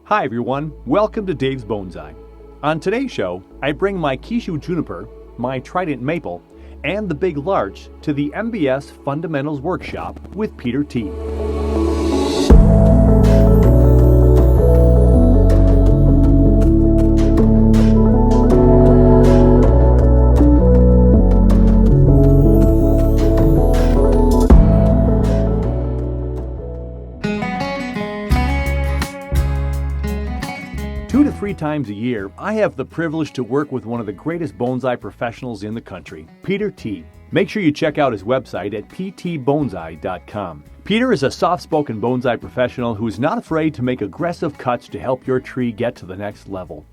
Hi everyone, welcome to Dave's Bonsai. On today's show, I bring my Kishu juniper, my trident maple, and the big larch to the MBS Fundamentals Workshop with Peter T. 2 to 3 times a year, I have the privilege to work with one of the greatest bonsai professionals in the country, Peter T. Make sure you check out his website at pt1.com. Peter is a soft-spoken bonsai professional who is not afraid to make aggressive cuts to help your tree get to the next level.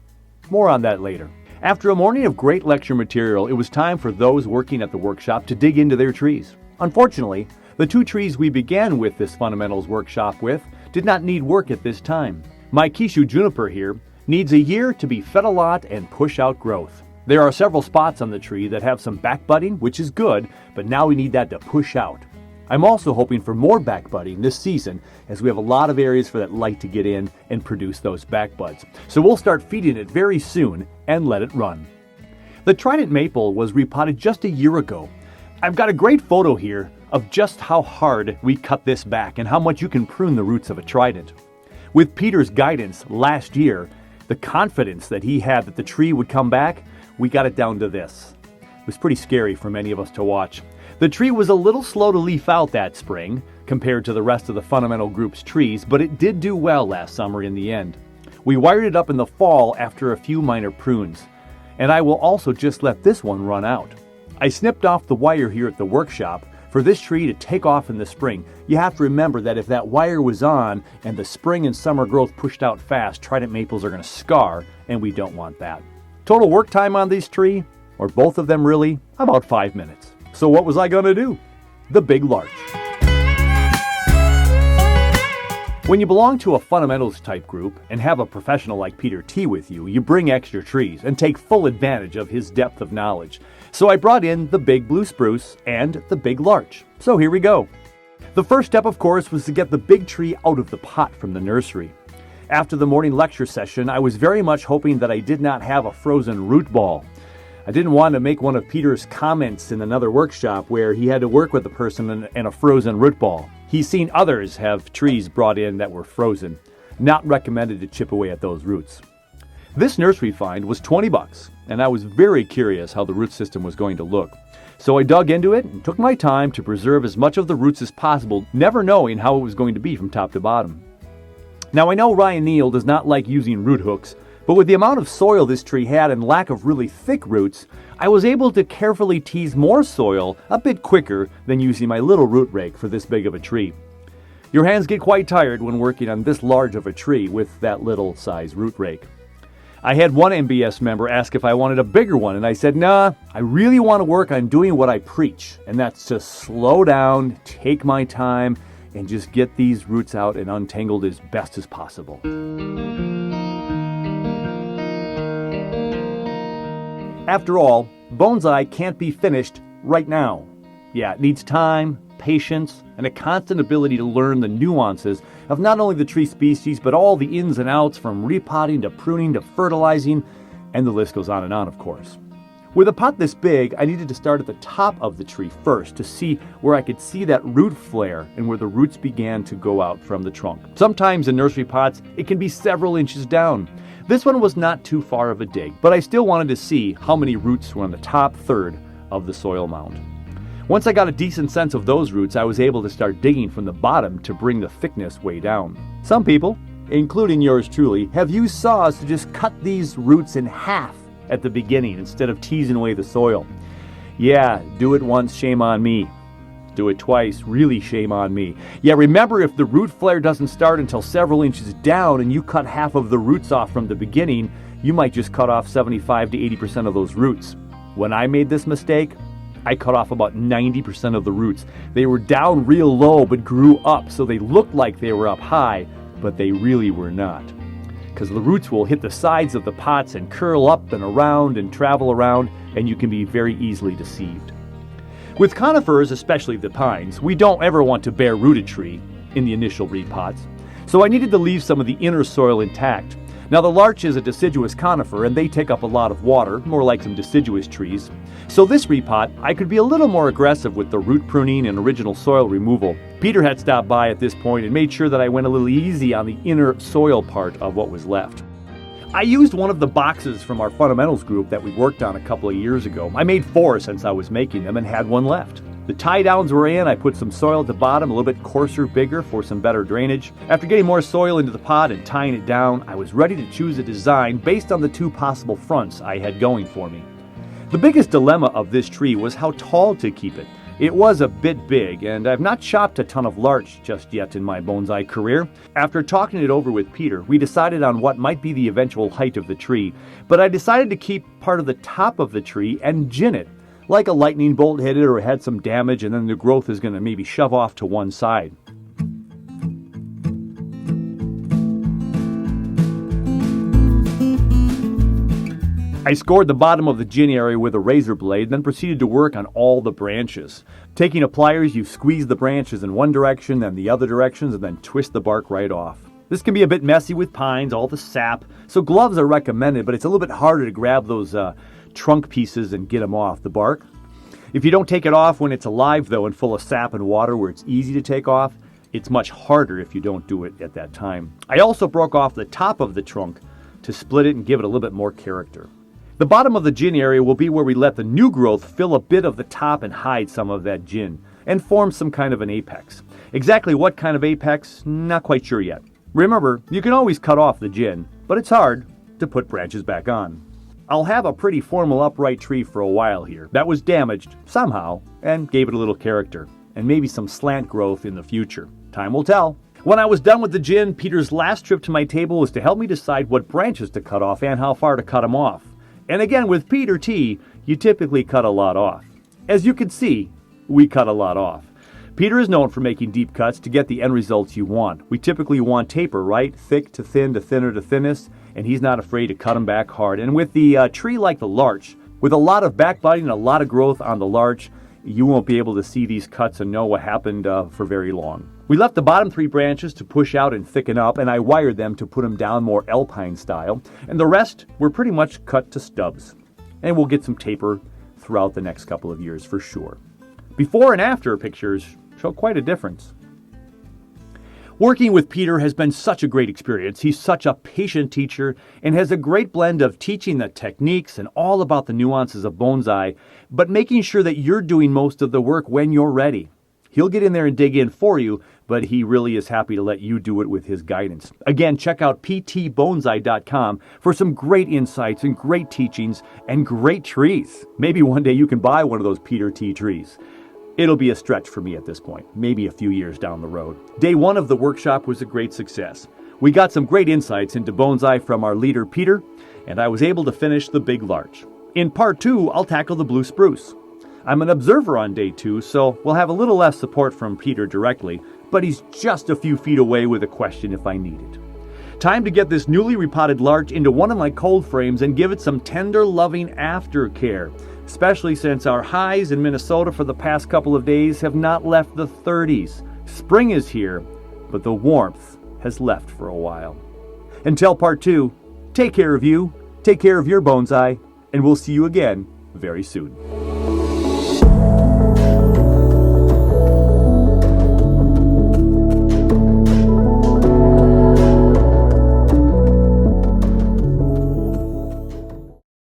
More on that later. After a morning of great lecture material, it was time for those working at the workshop to dig into their trees. Unfortunately, the 2 trees we began with this fundamentals workshop with did not need work at this time. My Kishu juniper here needs a year to be fed a lot and push out growth. There are several spots on the tree that have some back budding, which is good, but now we need that to push out. I'm also hoping for more back budding this season, as we have a lot of areas for that light to get in and produce those back buds. So we'll start feeding it very soon and let it run. The trident maple was repotted just a year ago. I've got a great photo here of just how hard we cut this back and how much you can prune the roots of a trident. With Peter's guidance last year, the confidence that he had that the tree would come back, we got it down to this. It was pretty scary for many of us to watch. The tree was a little slow to leaf out that spring compared to the rest of the fundamental group's trees, but it did do well last summer in the end. We wired it up in the fall after a few minor prunes, and I will also just let this one run out. I snipped off the wire here at the workshop for this tree to take off in the spring. You have to remember that if that wire was on and the spring and summer growth pushed out fast, trident maples are going to scar, and we don't want that. Total work time on this tree, or both of them really, about 5 minutes. So what was I going to do? The big larch. When you belong to a fundamentals type group and have a professional like Peter T with you, you bring extra trees and take full advantage of his depth of knowledge. So I brought in the big blue spruce and the big larch. So here we go. The first step, of course, was to get the big tree out of the pot from the nursery. After the morning lecture session, I was very much hoping that I did not have a frozen root ball. I didn't want to make one of Peter's comments in another workshop where he had to work with a person and a frozen root ball. He's seen others have trees brought in that were frozen. Not recommended to chip away at those roots. This nursery find was $20, and I was very curious how the root system was going to look. So I dug into it and took my time to preserve as much of the roots as possible, never knowing how it was going to be from top to bottom. Now I know Ryan Neal does not like using root hooks, but with the amount of soil this tree had and lack of really thick roots, I was able to carefully tease more soil a bit quicker than using my little root rake for this big of a tree. Your hands get quite tired when working on this large of a tree with that little size root rake. I had one MBS member ask if I wanted a bigger one, and I said, nah, I really want to work on doing what I preach, and that's to slow down, take my time, and just get these roots out and untangled as best as possible. After all, bonsai can't be finished right now. Yeah, it needs time, patience, and a constant ability to learn the nuances of not only the tree species, but all the ins and outs from repotting to pruning to fertilizing, and the list goes on and on, of course. With a pot this big, I needed to start at the top of the tree first to see where I could see that root flare and where the roots began to go out from the trunk. Sometimes in nursery pots, it can be several inches down. This one was not too far of a dig, but I still wanted to see how many roots were on the top third of the soil mound. Once I got a decent sense of those roots, I was able to start digging from the bottom to bring the thickness way down. Some people, including yours truly, have used saws to just cut these roots in half at the beginning instead of teasing away the soil. Yeah, do it once, shame on me. Do it twice, really shame on me. Yeah, remember, if the root flare doesn't start until several inches down and you cut half of the roots off from the beginning, you might just cut off 75 to 80% of those roots. When I made this mistake, I cut off about 90% of the roots. They were down real low but grew up, so they looked like they were up high, but they really were not. Because the roots will hit the sides of the pots and curl up and around and travel around, and you can be very easily deceived. With conifers, especially the pines, we don't ever want to bare root a tree in the initial repots. so I needed to leave some of the inner soil intact. Now the larch is a deciduous conifer and they take up a lot of water, more like some deciduous trees. So this repot, I could be a little more aggressive with the root pruning and original soil removal. Peter had stopped by at this point and made sure that I went a little easy on the inner soil part of what was left. I used one of the boxes from our fundamentals group that we worked on a couple of years ago. I made 4 since I was making them and had one left. The tie downs were in. I put some soil at the bottom, a little bit coarser, bigger for some better drainage. After getting more soil into the pot and tying it down, I was ready to choose a design based on the 2 possible fronts I had going for me. The biggest dilemma of this tree was how tall to keep it. It was a bit big, and I've not chopped a ton of larch just yet in my bonsai career. After talking it over with Peter, we decided on what might be the eventual height of the tree, but I decided to keep part of the top of the tree and gin it. Like a lightning bolt hit it or had some damage, and then the growth is going to maybe shove off to one side. I scored the bottom of the gin area with a razor blade, then proceeded to work on all the branches. Taking a pliers, you squeeze the branches in one direction, then the other directions, and then twist the bark right off. This can be a bit messy with pines, all the sap, so gloves are recommended, but it's a little bit harder to grab those trunk pieces and get them off the bark. If you don't take it off when it's alive though and full of sap and water where it's easy to take off, it's much harder if you don't do it at that time. I also broke off the top of the trunk to split it and give it a little bit more character. The bottom of the gin area will be where we let the new growth fill a bit of the top and hide some of that gin and form some kind of an apex. Exactly what kind of apex, not quite sure yet. Remember, you can always cut off the gin, but it's hard to put branches back on. I'll have a pretty formal upright tree for a while here. That was damaged somehow and gave it a little character and maybe some slant growth in the future. Time will tell. When I was done with the gin, Peter's last trip to my table was to help me decide what branches to cut off and how far to cut them off. And again, with Peter T, you typically cut a lot off. As you can see, we cut a lot off. Peter is known for making deep cuts to get the end results you want. We typically want taper, right? Thick to thin to thinner to thinnest, and he's not afraid to cut them back hard. And with the tree like the larch, with a lot of backbiting and a lot of growth on the larch, you won't be able to see these cuts and know what happened for very long. We left the bottom 3 branches to push out and thicken up, and I wired them to put them down more alpine style, and the rest were pretty much cut to stubs. And we'll get some taper throughout the next couple of years for sure. Before and after pictures show quite a difference. Working with Peter has been such a great experience. He's such a patient teacher and has a great blend of teaching the techniques and all about the nuances of bonsai, but making sure that you're doing most of the work when you're ready. He'll get in there and dig in for you, but he really is happy to let you do it with his guidance. Again, check out pt1bonsai.com for some great insights and great teachings and great trees. Maybe one day you can buy one of those Peter T trees. It'll be a stretch for me at this point, maybe a few years down the road. Day 1 of the workshop was a great success. We got some great insights into bonsai from our leader, Peter, and I was able to finish the big larch. In part 2, I'll tackle the blue spruce. I'm an observer on day 2, so we'll have a little less support from Peter directly, but he's just a few feet away with a question if I need it. Time to get this newly repotted larch into one of my cold frames and give it some tender, loving aftercare, especially since our highs in Minnesota for the past couple of days have not left the 30s. Spring is here, but the warmth has left for a while. Until part 2, take care of you, take care of your bonsai, and we'll see you again very soon.